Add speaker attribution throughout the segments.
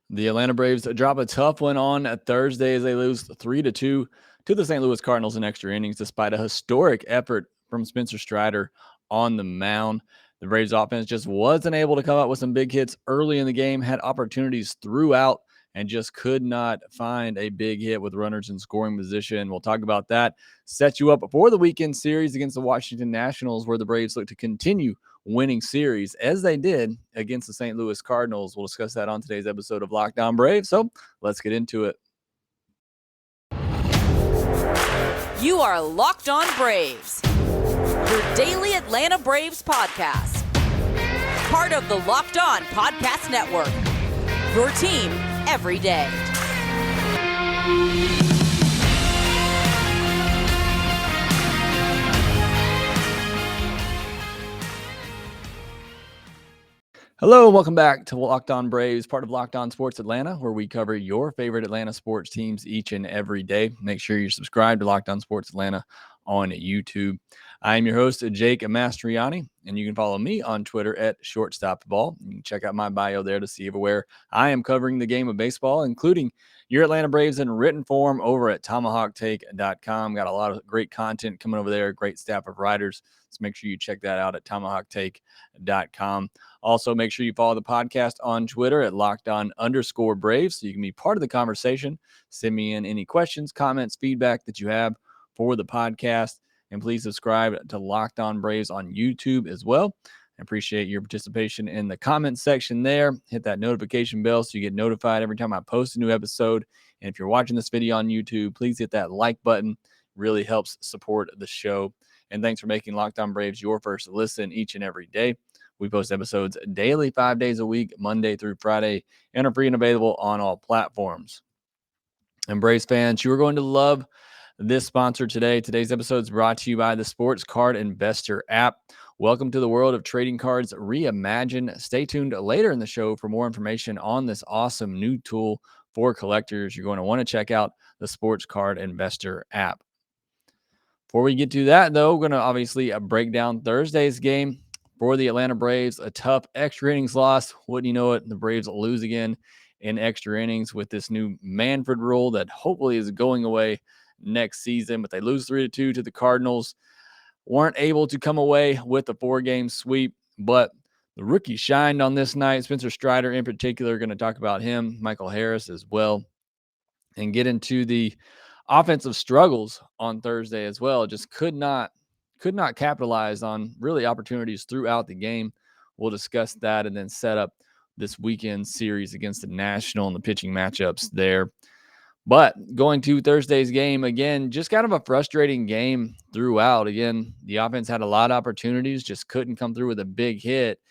Speaker 1: The Atlanta Braves drop a tough one on Thursday as they lose 3-2 to the St. Louis Cardinals in extra innings, despite a historic effort from Spencer Strider on the mound. The Braves offense just wasn't able to come up with some big hits early in the game, had opportunities throughout, and just could not find a big hit with runners in scoring position. We'll talk about that. Set you up for the weekend series against the Washington Nationals, where the Braves look to continue winning series as they did against the St. Louis Cardinals. We'll discuss that on today's episode of Lockedon Braves. So let's get into it.
Speaker 2: You are Locked On Braves, your daily Atlanta Braves podcast. Part of the Locked On Podcast Network, your team every day.
Speaker 1: Hello, welcome back to Locked On Braves, part of Locked On Sports Atlanta, where we cover your favorite Atlanta sports teams each and every day. Make sure you're subscribed to Locked On Sports Atlanta on YouTube. I'm your host, Jake Mastroianni, and you can follow me on Twitter at shortstopball. You can check out my bio there to see where I am covering the game of baseball, including your Atlanta Braves in written form over at tomahawktake.com. Got a lot of great content coming over there, great staff of writers. So make sure you check that out at tomahawktake.com. Also, make sure you follow the podcast on Twitter at @LockedOn_Braves so you can be part of the conversation. Send me in any questions, comments, feedback that you have for the podcast. And please subscribe to Locked On Braves on YouTube as well. I appreciate your participation in the comment section there. Hit that notification bell so you get notified every time I post a new episode. And if you're watching this video on YouTube, please hit that like button. It really helps support the show. And thanks for making Locked On Braves your first listen each and every day. We post episodes daily, 5 days a week, Monday through Friday, and are free and available on all platforms. And Braves fans, you are going to love this sponsor today. Today's episode is brought to you by the Sports Card Investor app. Welcome to the world of trading cards reimagined. Stay tuned later in the show for more information on this awesome new tool for collectors. You're going to want to check out the Sports Card Investor app. Before we get to that, though, we're going to obviously break down Thursday's game for the Atlanta Braves. A tough extra innings loss. Wouldn't you know it, the Braves lose again in extra innings with this new Manfred rule that hopefully is going away next season. But they lose 3-2 to the Cardinals. Weren't able to come away with a 4-game sweep, but the rookie shined on this night. Spencer Strider in particular, going to talk about him, Michael Harris as well, and get into the offensive struggles on Thursday as well. Just could not capitalize on really opportunities throughout the game. We'll discuss that and then set up this weekend series against the National and the pitching matchups there. But going to Thursday's game, again, just kind of a frustrating game throughout. Again, the offense had a lot of opportunities, just couldn't come through with a big hit.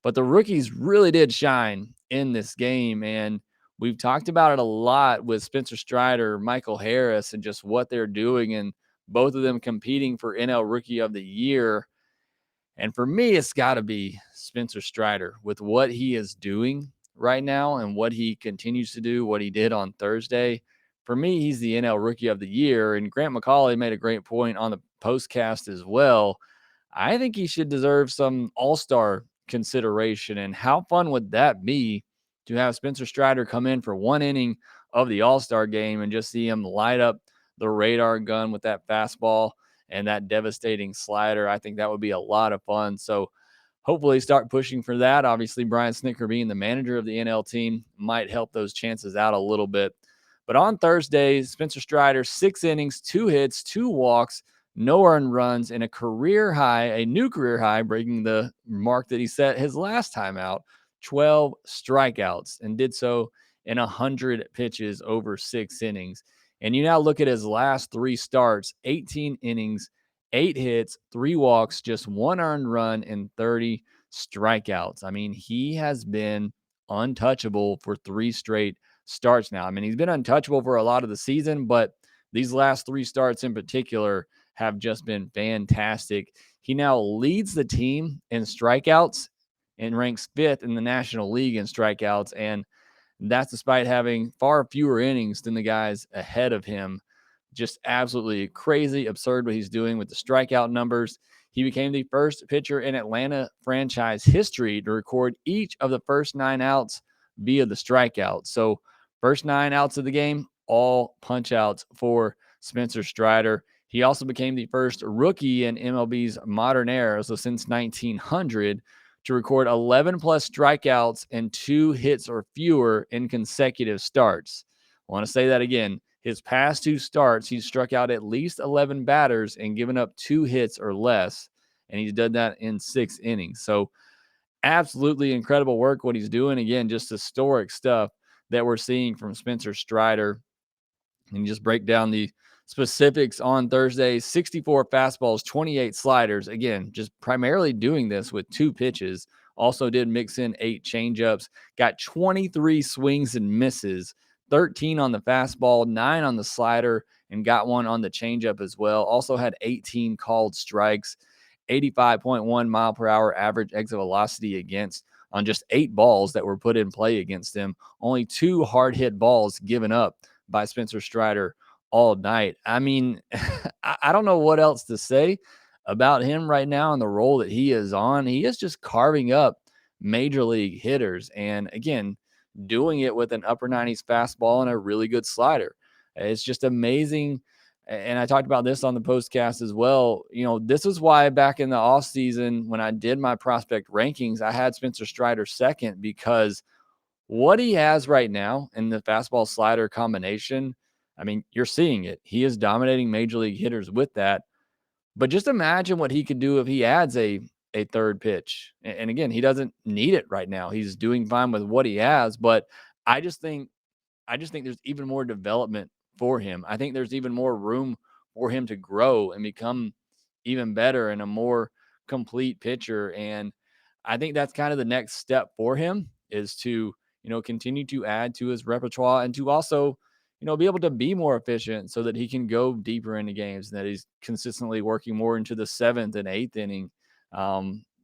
Speaker 1: But the rookies really did shine in this game. And we've talked about it a lot with Spencer Strider, Michael Harris, and just what they're doing. And both of them competing for NL Rookie of the Year. And for me, it's got to be Spencer Strider with what he is doing right now and what he continues to do, what he did on Thursday. For me, he's the NL Rookie of the Year. And Grant McCauley made a great point on the postcast as well. I think he should deserve some all-star consideration. And how fun would that be to have Spencer Strider come in for 1 inning of the all-star game and just see him light up the radar gun with that fastball and that devastating slider. I think that would be a lot of fun. So hopefully start pushing for that. Obviously, Brian Snitker being the manager of the NL team might help those chances out a little bit. But on Thursday, Spencer Strider, 6 innings, 2 hits, 2 walks, no earned runs, and a new career high, breaking the mark that he set his last time out, 12 strikeouts, and did so in 100 pitches over 6 innings. And you now look at his last 3 starts, 18 innings, 8 hits, 3 walks, just 1 earned run, and 30 strikeouts. I mean, he has been untouchable for 3 straight starts now. I mean, he's been untouchable for a lot of the season, but these last 3 starts in particular have just been fantastic. He now leads the team in strikeouts and ranks 5th in the National League in strikeouts. And that's despite having far fewer innings than the guys ahead of him. Just absolutely crazy, absurd what he's doing with the strikeout numbers. He became the first pitcher in Atlanta franchise history to record each of the first 9 outs via the strikeout. So first 9 outs of the game, all punch outs for Spencer Strider. He also became the first rookie in MLB's modern era, so since 1900, to record 11 plus strikeouts and 2 hits or fewer in consecutive starts. I want to say that again. His past 2 starts, he's struck out at least 11 batters and given up 2 hits or less, and he's done that in 6 innings. So absolutely incredible work what he's doing. Again, just historic stuff that we're seeing from Spencer Strider. And just break down the specifics on Thursday: 64 fastballs, 28 sliders. Again, just primarily doing this with 2 pitches. Also did mix in 8 changeups, got 23 swings and misses, 13 on the fastball, 9 on the slider, and got 1 on the changeup as well. Also had 18 called strikes, 85.1 mile per hour average exit velocity against on just 8 balls that were put in play against him. Only 2 hard hit balls given up by Spencer Strider all night. I mean, I don't know what else to say about him right now and the role that he is on. He is just carving up major league hitters. And again, doing it with an upper 90s fastball and a really good slider. It's just amazing. And I talked about this on the postcast as well. You know, this is why back in the offseason, when I did my prospect rankings, I had Spencer Strider second, because what he has right now in the fastball slider combination, I mean, you're seeing it. He is dominating major league hitters with that. But just imagine what he could do if he adds a third pitch. And again, he doesn't need it right now. He's doing fine with what he has, but I just think there's even more development for him. I think there's even more room for him to grow and become even better and a more complete pitcher. And I think that's kind of the next step for him, is to, continue to add to his repertoire and to also, be able to be more efficient so that he can go deeper into games and that he's consistently working more into the 7th and 8th inning.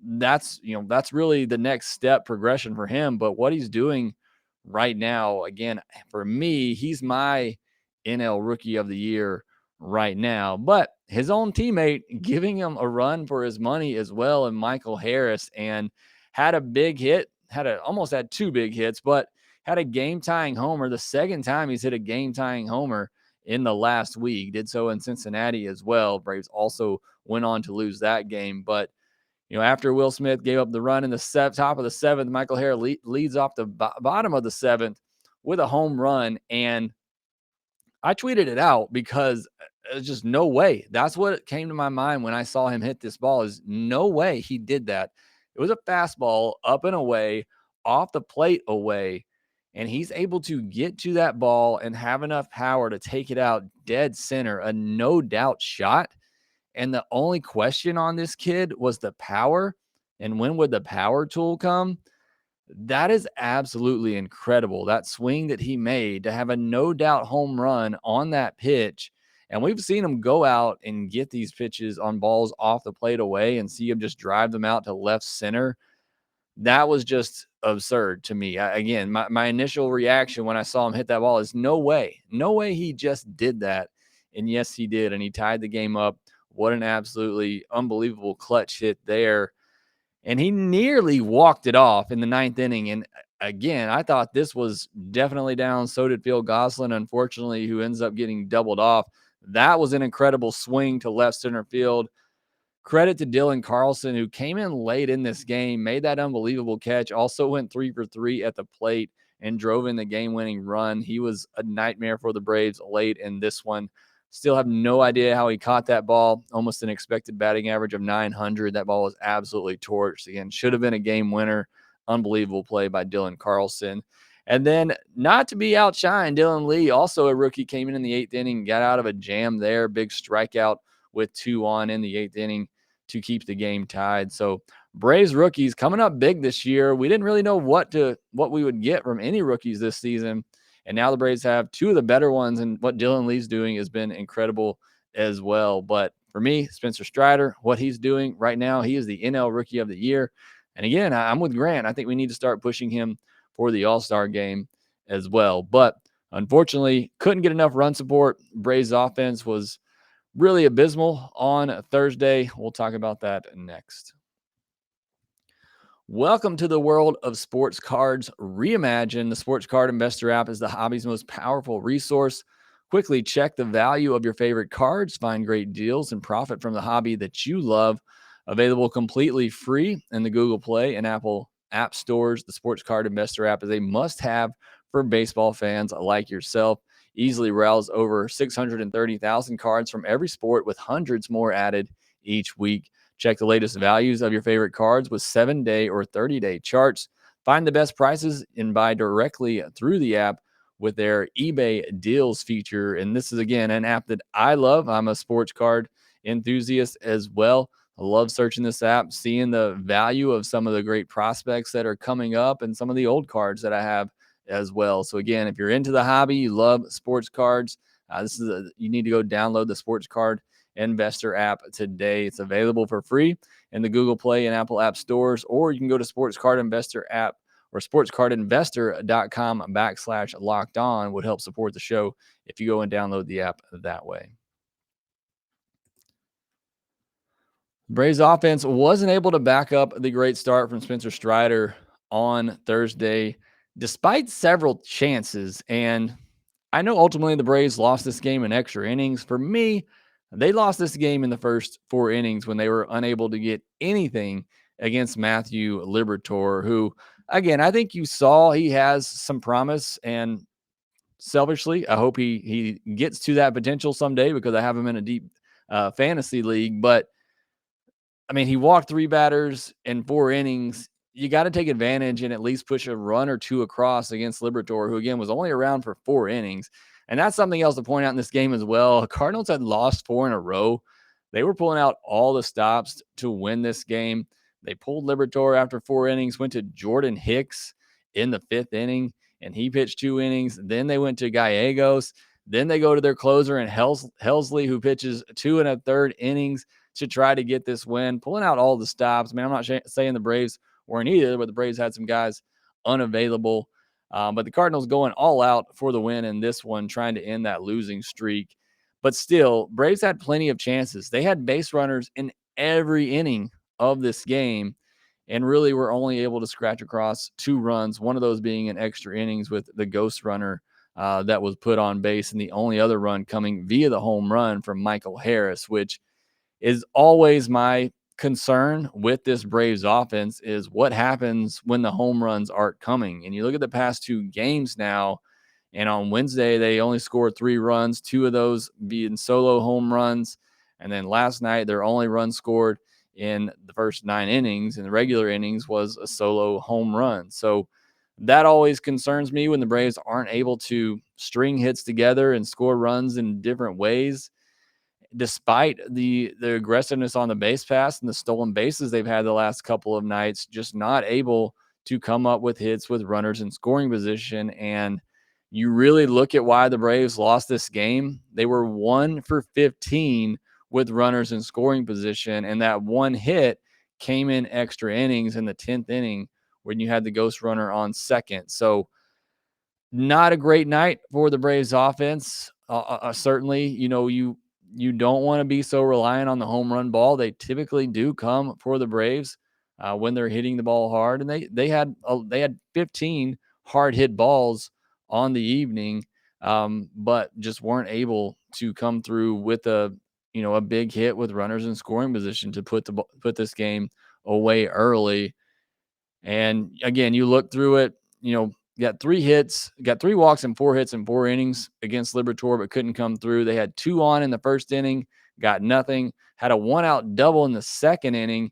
Speaker 1: That's really the next step progression for him. But what he's doing right now, again, for me, he's my NL Rookie of the Year right now. But his own teammate giving him a run for his money as well, and Michael Harris, and had a big hit, almost had 2 big hits, but had a game-tying homer. The second time he's hit a game-tying homer in the last week. Did so in Cincinnati as well. Braves also went on to lose that game. But after Will Smith gave up the run in the top of the 7th, Michael Harris leads off the bottom of the 7th with a home run. And I tweeted it out because there's just no way. That's what came to my mind when I saw him hit this ball, is no way he did that. It was a fastball up and away, off the plate away, and he's able to get to that ball and have enough power to take it out dead center, a no doubt shot. And the only question on this kid was the power. And when would the power tool come? That is absolutely incredible. That swing that he made to have a no doubt home run on that pitch. And we've seen him go out and get these pitches on balls off the plate away and see him just drive them out to left center. That was just absurd to me. Again, my initial reaction when I saw him hit that ball is no way he just did that. And yes, he did. And he tied the game up. What an absolutely unbelievable clutch hit there. And he nearly walked it off in the 9th inning. And again, I thought this was definitely down. So did Phil Gosselin, unfortunately, who ends up getting doubled off. That was an incredible swing to left center field. Credit to Dylan Carlson, who came in late in this game, made that unbelievable catch, also went 3 for 3 at the plate and drove in the game-winning run. He was a nightmare for the Braves late in this one. Still have no idea how he caught that ball. Almost an expected batting average of 900. That ball was absolutely torched. Again, should have been a game winner. Unbelievable play by Dylan Carlson. And then, not to be outshined, Dylan Lee, also a rookie, came in the 8th inning, got out of a jam there. Big strikeout with 2 on in the 8th inning to keep the game tied. So Braves rookies coming up big this year. We didn't really know what we would get from any rookies this season. And now the Braves have 2 of the better ones, and what Dylan Lee's doing has been incredible as well. But for me, Spencer Strider, what he's doing right now, he is the NL Rookie of the Year. And again, I'm with Grant. I think we need to start pushing him for the All-Star game as well. But unfortunately, couldn't get enough run support. Braves offense was really abysmal on Thursday. We'll talk about that next. Welcome to the world of sports cards reimagined. The Sports Card Investor app is the hobby's most powerful resource. Quickly check the value of your favorite cards, find great deals, and profit from the hobby that you love. Available completely free in the Google Play and Apple app stores. The Sports Card Investor app is a must have for baseball fans like yourself. Easily browse over 630,000 cards from every sport with hundreds more added each week. Check the latest values of your favorite cards with 7-day or 30-day charts. Find the best prices and buy directly through the app with their eBay deals feature. And this is, again, an app that I love. I'm a sports card enthusiast as well. I love searching this app, seeing the value of some of the great prospects that are coming up and some of the old cards that I have as well. So, again, if you're into the hobby, you love sports cards, you need to go download the Sports Card Investor app today. It's available for free in the Google Play and Apple app stores, or you can go to Sports Card Investor app or sportscardinvestor.com/locked on would help support the show if you go and download the app that way. Braves offense wasn't able to back up the great start from Spencer Strider on Thursday, despite several chances. And I know ultimately the Braves lost this game in extra innings. For me, they lost this game in the first 4 innings when they were unable to get anything against Matthew Liberatore, who, again, I think you saw he has some promise. And selfishly, I hope he gets to that potential someday because I have him in a deep fantasy league. But I mean, he walked 3 batters in 4 innings. You got to take advantage and at least push a run or two across against Liberatore, who, again, was only around for 4 innings. And that's something else to point out in this game as well. Cardinals had lost 4 in a row. They were pulling out all the stops to win this game. They pulled Liberatore after 4 innings, went to Jordan Hicks in the 5th inning, and he pitched 2 innings. Then they went to Gallegos. Then they go to their closer and Helsley, who pitches 2 1/3 innings to try to get this win, pulling out all the stops. Man, I'm not saying the Braves weren't either, but the Braves had some guys unavailable. But the Cardinals going all out for the win in this one, trying to end that losing streak. But still, Braves had plenty of chances. They had base runners in every inning of this game and really were only able to scratch across 2 runs, one of those being in extra innings with the ghost runner that was put on base, and the only other run coming via the home run from Michael Harris, which is always my concern with this Braves offense is what happens when the home runs aren't coming. And you look at the past 2 games now, and on Wednesday, they only scored 3 runs, 2 of those being solo home runs. And then last night, their only run scored in the first 9 innings in the regular innings was a solo home run. So that always concerns me when the Braves aren't able to string hits together and score runs in different ways despite the aggressiveness on the base pass and the stolen bases they've had the last couple of nights, just not able to come up with hits with runners in scoring position. And you really look at why the Braves lost this game. They were 1 for 15 with runners in scoring position, and that one hit came in extra innings in the 10th inning when you had the ghost runner on second. So not a great night for the Braves offense. Certainly, you don't want to be so reliant on the home run ball. They typically do come for the Braves when they're hitting the ball hard, and they had 15 hard hit balls on the evening, but just weren't able to come through with a big hit with runners in scoring position to put this game away early. And again, you look through it, got 3 hits, got 3 walks and 4 hits in 4 innings against Liberatore, but couldn't come through. They had 2 on in the first inning, got nothing, had a 1-out double in the second inning.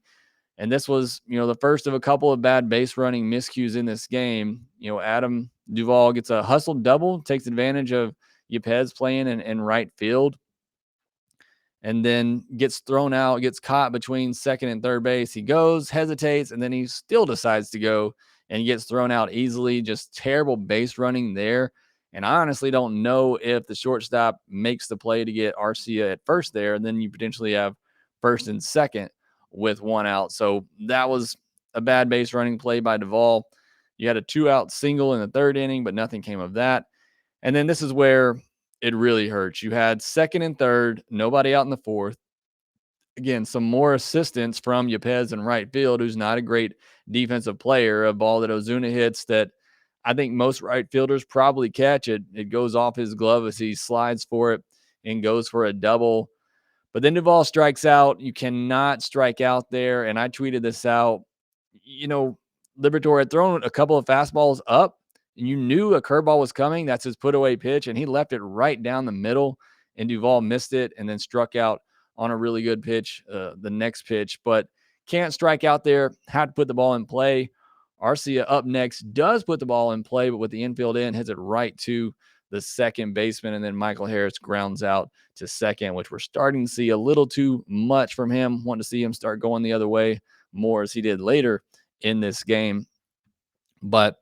Speaker 1: And this was, the first of a couple of bad base running miscues in this game. Adam Duvall gets a hustle double, takes advantage of Yepez playing in right field, and then gets thrown out, gets caught between second and third base. He goes, hesitates, and then he still decides to go and gets thrown out easily. Just terrible base running there. And I honestly don't know if the shortstop makes the play to get Arcia at first there, and then you potentially have first and second with 1 out. So that was a bad base running play by Duvall. You had a 2-out single in the 3rd inning, but nothing came of that. And then this is where it really hurts. You had second and third, nobody out in the 4th. again, some more assistance from Yepez in right field, who's not a great defensive player. A ball that Ozuna hits that I think most right fielders probably catch it. It goes off his glove as he slides for it and goes for a double. But then Duvall strikes out. You cannot strike out there. And I tweeted this out. You know, Liberatore had thrown a couple of fastballs up, and you knew a curveball was coming. That's his put away pitch. And he left it right down the middle, and Duvall missed it and then struck out on a really good pitch, the next pitch. But can't strike out there. Had to put the ball in play. Arcia up next does put the ball in play, but with the infield in, hits it right to the second baseman. And then Michael Harris grounds out to second, which we're starting to see a little too much from him. Want to see him start going the other way more as he did later in this game. But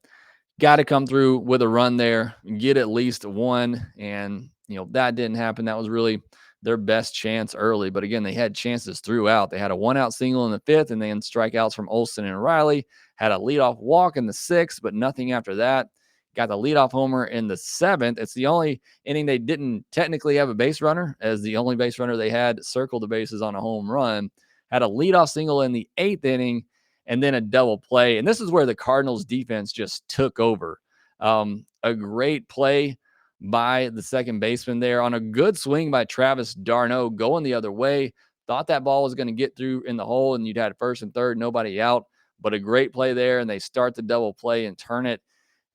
Speaker 1: got to come through with a run there, get at least one. And, that didn't happen. That was really their best chance early. But again, they had chances throughout. They had a 1-out single in the 5th, and then strikeouts from Olsen and Riley. Had a leadoff walk in the 6th, but nothing after that. Got the leadoff homer in the 7th. It's the only inning they didn't technically have a base runner, as the only base runner they had circled the bases on a home run. Had a leadoff single in the 8th inning, and then a double play. And this is where the Cardinals defense just took over. A great play by the second baseman there on a good swing by Travis d'Arnaud going the other way. Thought that ball was going to get through in the hole, and you'd had first and third, nobody out. But a great play there, and they start the double play and turn it.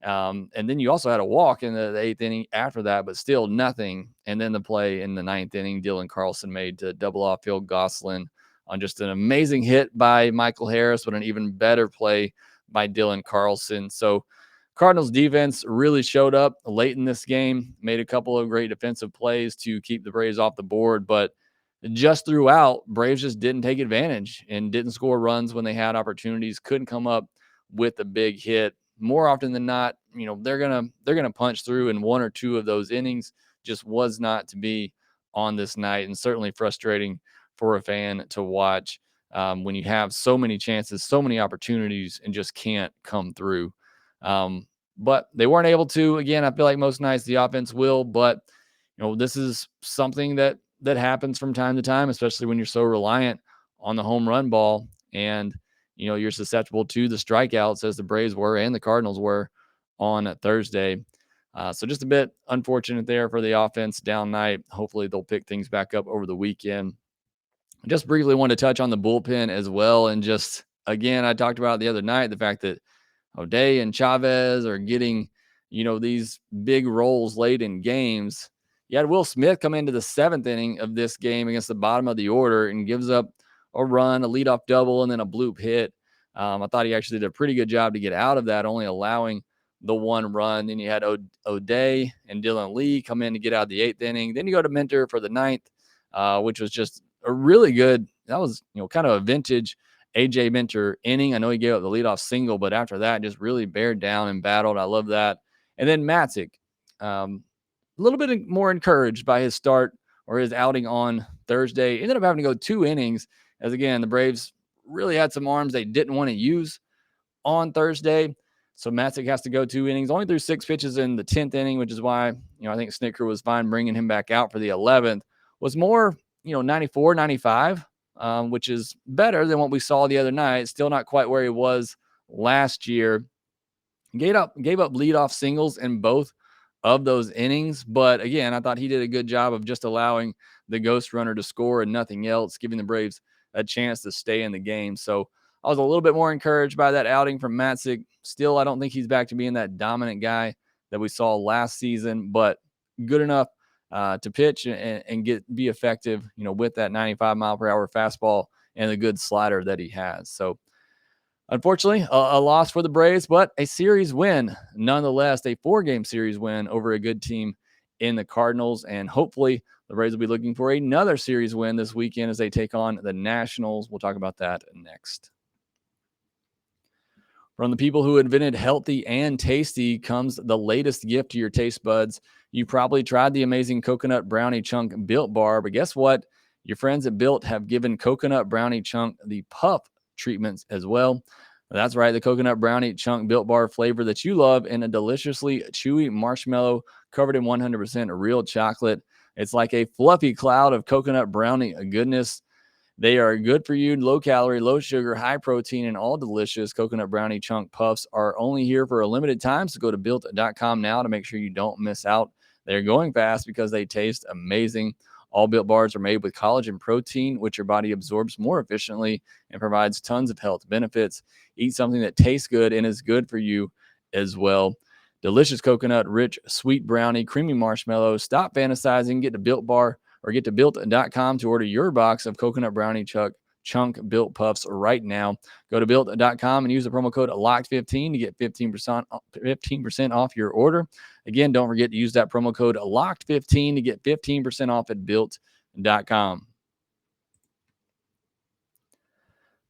Speaker 1: And then you also had a walk in the 8th inning after that, but still nothing. And then the play in the 9th inning, Dylan Carlson made to double off Phil Gosselin on just an amazing hit by Michael Harris, but an even better play by Dylan Carlson. So Cardinals defense really showed up late in this game, made a couple of great defensive plays to keep the Braves off the board, but just throughout, Braves just didn't take advantage and didn't score runs when they had opportunities, couldn't come up with a big hit. More often than not, they're gonna punch through in one or two of those innings. Just was not to be on this night, and certainly frustrating for a fan to watch when you have so many chances, so many opportunities, and just can't come through. But they weren't able to. Again, I feel like most nights the offense will, but this is something that happens from time to time, especially when you're so reliant on the home run ball, and you're susceptible to the strikeouts as the Braves were and the Cardinals were on Thursday. So just a bit unfortunate there for the offense down night. Hopefully they'll pick things back up over the weekend. Just briefly wanted to touch on the bullpen as well. And just, again, I talked about it the other night, the fact that O'Day and Chavez are getting, these big roles late in games. You had Will Smith come into the 7th inning of this game against the bottom of the order and gives up a run, a leadoff double, and then a bloop hit. I thought he actually did a pretty good job to get out of that, only allowing the one run. Then you had O'Day and Dylan Lee come in to get out of the 8th inning. Then you go to Minter for the 9th, which was just a really good, that was, kind of a vintage AJ Minter inning. I know he gave up the leadoff single, but after that, just really bared down and battled. I love that. And then Matzik, a little bit more encouraged by his start or his outing on Thursday. Ended up having to go 2 innings, as again, the Braves really had some arms they didn't want to use on Thursday. So Matzik has to go 2 innings, only threw 6 pitches in the 10th inning, which is why, I think Snicker was fine bringing him back out for the 11th. Was more, 94, 95, which is better than what we saw the other night. Still not quite where he was last year. Gave up leadoff singles in both of those innings. But again, I thought he did a good job of just allowing the ghost runner to score and nothing else, giving the Braves a chance to stay in the game. So I was a little bit more encouraged by that outing from Matzik. Still, I don't think he's back to being that dominant guy that we saw last season, but good enough to pitch and be effective, with that 95-mile-per-hour fastball and the good slider that he has. So unfortunately, a loss for the Braves, but a series win nonetheless, a 4-game series win over a good team in the Cardinals. And hopefully the Braves will be looking for another series win this weekend as they take on the Nationals. We'll talk about that next. From the people who invented healthy and tasty comes the latest gift to your taste buds. You probably tried the amazing coconut brownie chunk Built Bar, but guess what? Your friends at Built have given coconut brownie chunk the puff treatments as well. That's right, the coconut brownie chunk Built Bar flavor that you love in a deliciously chewy marshmallow covered in 100% real chocolate. It's like a fluffy cloud of coconut brownie goodness. They are good for you, low calorie, low sugar, high protein, and all delicious. Coconut brownie chunk puffs are only here for a limited time, so go to built.com now to make sure you don't miss out. They're going fast because they taste amazing. All Built bars are made with collagen protein, which your body absorbs more efficiently and provides tons of health benefits. Eat something that tastes good and is good for you as well. Delicious coconut, rich, sweet brownie, creamy marshmallows. Stop fantasizing. Get to Built Bar or get to built.com to order your box of coconut brownie chunk built puffs right now. Go to built.com and use the promo code LOCKED15 to get 15% off your order. Again, don't forget to use that promo code LOCKED15 to get 15% off at built.com.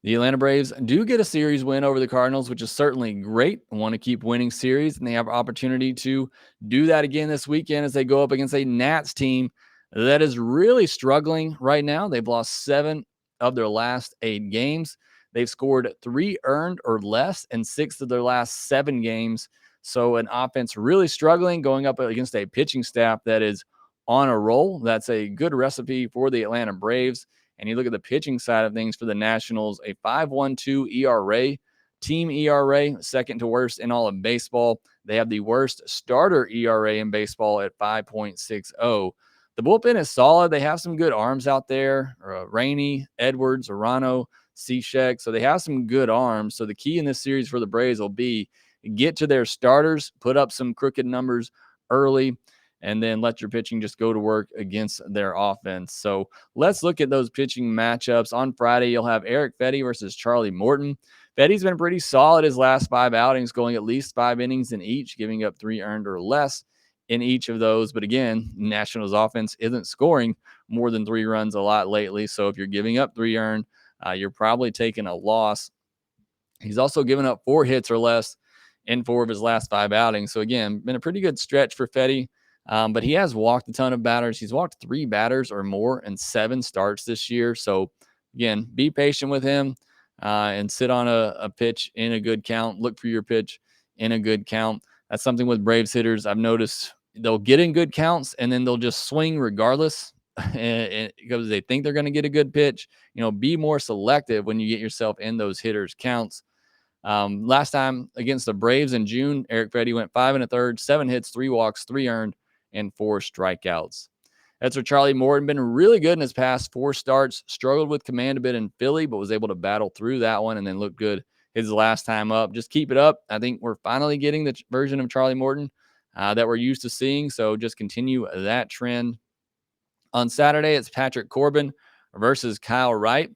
Speaker 1: The Atlanta Braves do get a series win over the Cardinals, which is certainly great. Want to keep winning series, and they have opportunity to do that again this weekend as they go up against a Nats team that is really struggling right now. They've lost 7 of their last 8 games. They've scored 3 earned or less in 6 of their last 7 games. So an offense really struggling going up against a pitching staff that is on a roll. That's a good recipe for the Atlanta Braves. And you look at the pitching side of things for the Nationals, a 5.12 ERA, team ERA, second to worst in all of baseball. They have the worst starter ERA in baseball at 5.60. The bullpen is solid. They have some good arms out there. Rainey, Edwards, Arano, Cishek. So they have some good arms. So the key in this series for the Braves will be get to their starters, put up some crooked numbers early, and then let your pitching just go to work against their offense. So let's look at those pitching matchups. On Friday, you'll have Eric Fedde versus Charlie Morton. Fedde's been pretty solid his last 5 outings, going at least 5 innings in each, giving up 3 earned or less in each of those. But again, Nationals offense isn't scoring more than 3 runs a lot lately. So if you're giving up 3 earned, you're probably taking a loss. He's also given up 4 hits or less in 4 of his last 5 outings. So again, been a pretty good stretch for Fedde. But he has walked a ton of batters. He's walked 3 batters or more in 7 starts this year. So, again, be patient with him and sit on a pitch in a good count. Look for your pitch in a good count. That's something with Braves hitters. I've noticed they'll get in good counts and then they'll just swing regardless because they think they're going to get a good pitch. Be more selective when you get yourself in those hitters' counts. Last time against the Braves in June, Eric Fedde went 5 1/3, 7 hits, 3 walks, 3 earned, and 4 strikeouts. That's where Charlie Morton been really good in his past 4 starts. Struggled with command a bit in Philly, but was able to battle through that one and then looked good his last time up. Just keep it up. I think we're finally getting the version of Charlie Morton that we're used to seeing. So just continue that trend. On Saturday, it's Patrick Corbin versus Kyle Wright.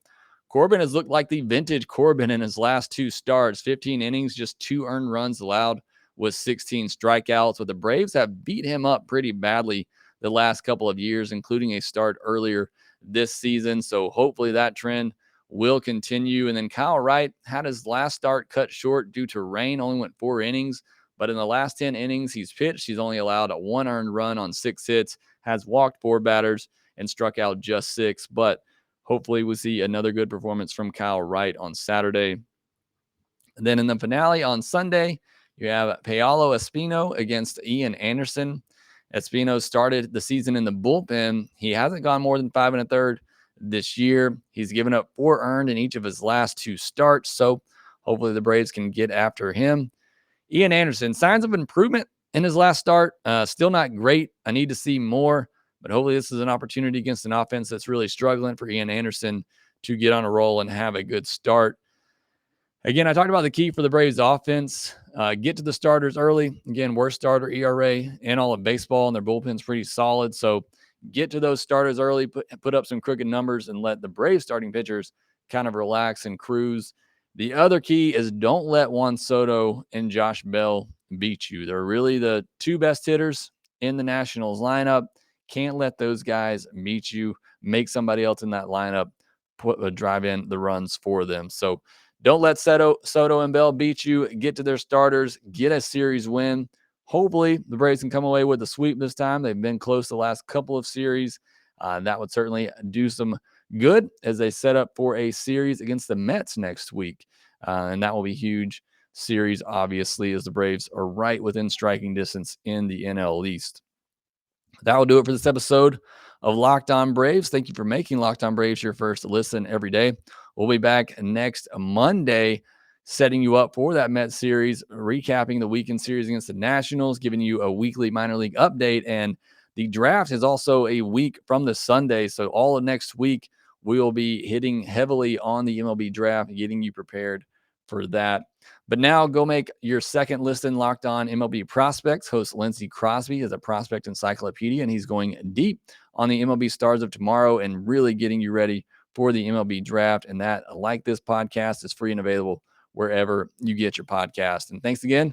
Speaker 1: Corbin has looked like the vintage Corbin in his last 2 starts. 15 innings, just 2 earned runs allowed with 16 strikeouts. But the Braves have beat him up pretty badly the last couple of years, including a start earlier this season. So hopefully that trend will continue. And then Kyle Wright had his last start cut short due to rain, only went 4 innings. But in the last 10 innings he's pitched, he's only allowed a 1 earned run on 6 hits, has walked 4 batters, and struck out just 6. But hopefully we'll see another good performance from Kyle Wright on Saturday. And then in the finale on Sunday, you have Paolo Espino against Ian Anderson. Espino started the season in the bullpen. He hasn't gone more than 5 1/3 this year. He's given up 4 earned in each of his last 2 starts. So hopefully the Braves can get after him. Ian Anderson, signs of improvement in his last start. Still not great. I need to see more, but hopefully this is an opportunity against an offense that's really struggling for Ian Anderson to get on a roll and have a good start. Again, I talked about the key for the Braves offense. Get to the starters early. Again, worst starter ERA in all of baseball, and their bullpen's pretty solid. So get to those starters early, put up some crooked numbers, and let the Braves starting pitchers kind of relax and cruise. The other key is don't let Juan Soto and Josh Bell beat you. They're really the 2 best hitters in the Nationals lineup. Can't let those guys beat you. Make somebody else in that lineup drive in the runs for them. So don't let Soto and Bell beat you. Get to their starters. Get a series win. Hopefully, the Braves can come away with a sweep this time. They've been close the last couple of series. That would certainly do some good as they set up for a series against the Mets next week. And that will be huge series, obviously, as the Braves are right within striking distance in the NL East. That will do it for this episode of Locked On Braves. Thank you for making Locked On Braves your first listen every day. We'll be back next Monday, setting you up for that Mets series, recapping the weekend series against the Nationals, giving you a weekly minor league update. And the draft is also a week from the Sunday. So all of next week, we will be hitting heavily on the MLB draft and getting you prepared for that. But now go make your second listen. Locked On MLB Prospects. Host Lindsey Crosby is a prospect encyclopedia, and he's going deep on the MLB stars of tomorrow and really getting you ready for the MLB draft. And that, like this podcast, is free and available wherever you get your podcast. And thanks again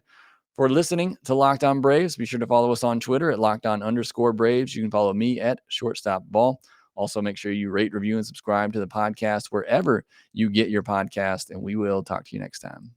Speaker 1: for listening to Locked On Braves. Be sure to follow us on Twitter at @LockedOn_Braves. You can follow me at ShortstopBall. Also, make sure you rate, review, and subscribe to the podcast wherever you get your podcast. And we will talk to you next time.